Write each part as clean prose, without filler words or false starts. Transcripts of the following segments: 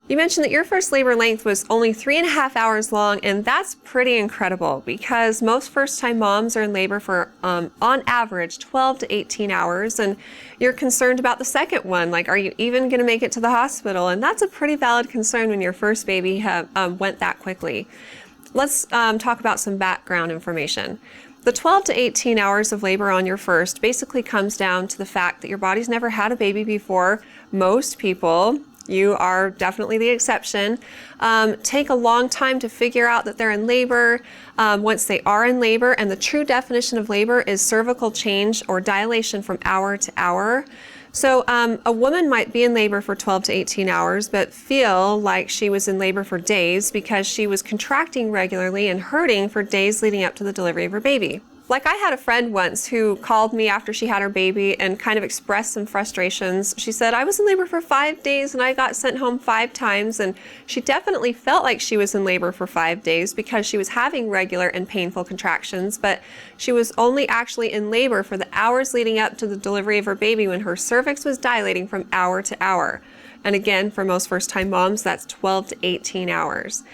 You mentioned that your first labor length was only 3.5 hours long, and that's pretty incredible because most first-time moms are in labor for, on average, 12 to 18 hours, and you're concerned about the second one, like, are you even going to make it to the hospital? And that's a pretty valid concern when your first baby went that quickly. Let's talk about some background information. The 12 to 18 hours of labor on your first basically comes down to the fact that your body's never had a baby before. Most people, you are definitely the exception, take a long time to figure out that they're in labor. Once they are in labor, and the true definition of labor is cervical change or dilation from hour to hour. So a woman might be in labor for 12 to 18 hours, but feel like she was in labor for days because she was contracting regularly and hurting for days leading up to the delivery of her baby. Like, I had a friend once who called me after she had her baby and kind of expressed some frustrations. She said, I was in labor for 5 days and I got sent home 5 times. And she definitely felt like she was in labor for 5 days because she was having regular and painful contractions, but she was only actually in labor for the hours leading up to the delivery of her baby when her cervix was dilating from hour to hour. And again, for most first-time moms, that's 12 to 18 hours.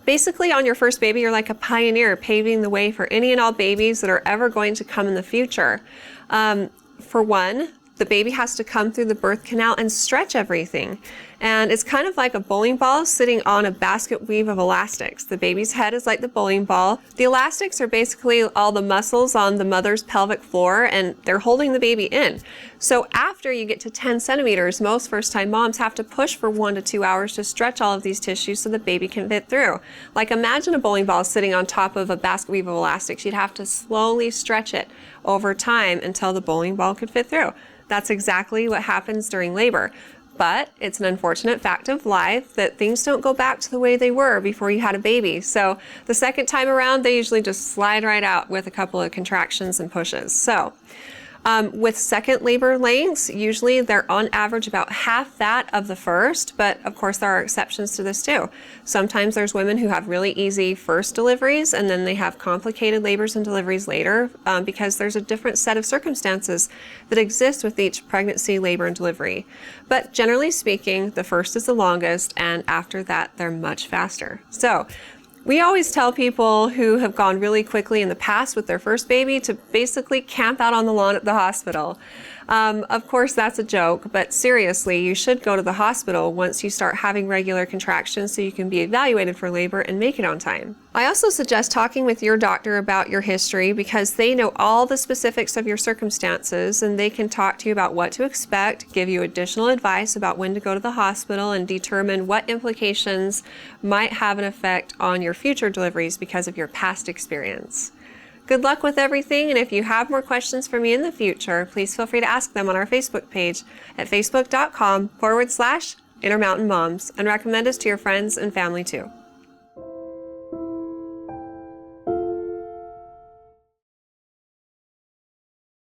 Basically, on your first baby, you're like a pioneer paving the way for any and all babies that are ever going to come in the future. For one, the baby has to come through the birth canal and stretch everything. And it's kind of like a bowling ball sitting on a basket weave of elastics. The baby's head is like the bowling ball. The elastics are basically all the muscles on the mother's pelvic floor, and they're holding the baby in. So after you get to 10 centimeters, most first-time moms have to push for 1 to 2 hours to stretch all of these tissues so the baby can fit through. Like, imagine a bowling ball sitting on top of a basket weave of elastics. You'd have to slowly stretch it over time until the bowling ball could fit through. That's exactly what happens during labor. But it's an unfortunate fact of life that things don't go back to the way they were before you had a baby. So the second time around, they usually just slide right out with a couple of contractions and pushes. So with second labor lengths, usually they're on average about half that of the first, but of course there are exceptions to this too. Sometimes there's women who have really easy first deliveries and then they have complicated labors and deliveries later because there's a different set of circumstances that exist with each pregnancy, labor, and delivery. But generally speaking, the first is the longest, and after that they're much faster. So we always tell people who have gone really quickly in the past with their first baby to basically camp out on the lawn at the hospital. Of course, that's a joke, but seriously, you should go to the hospital once you start having regular contractions so you can be evaluated for labor and make it on time. I also suggest talking with your doctor about your history because they know all the specifics of your circumstances and they can talk to you about what to expect, give you additional advice about when to go to the hospital, and determine what implications might have an effect on your future deliveries because of your past experience. Good luck with everything, and if you have more questions for me in the future, please feel free to ask them on our Facebook page at facebook.com/Intermountain Moms, and recommend us to your friends and family too.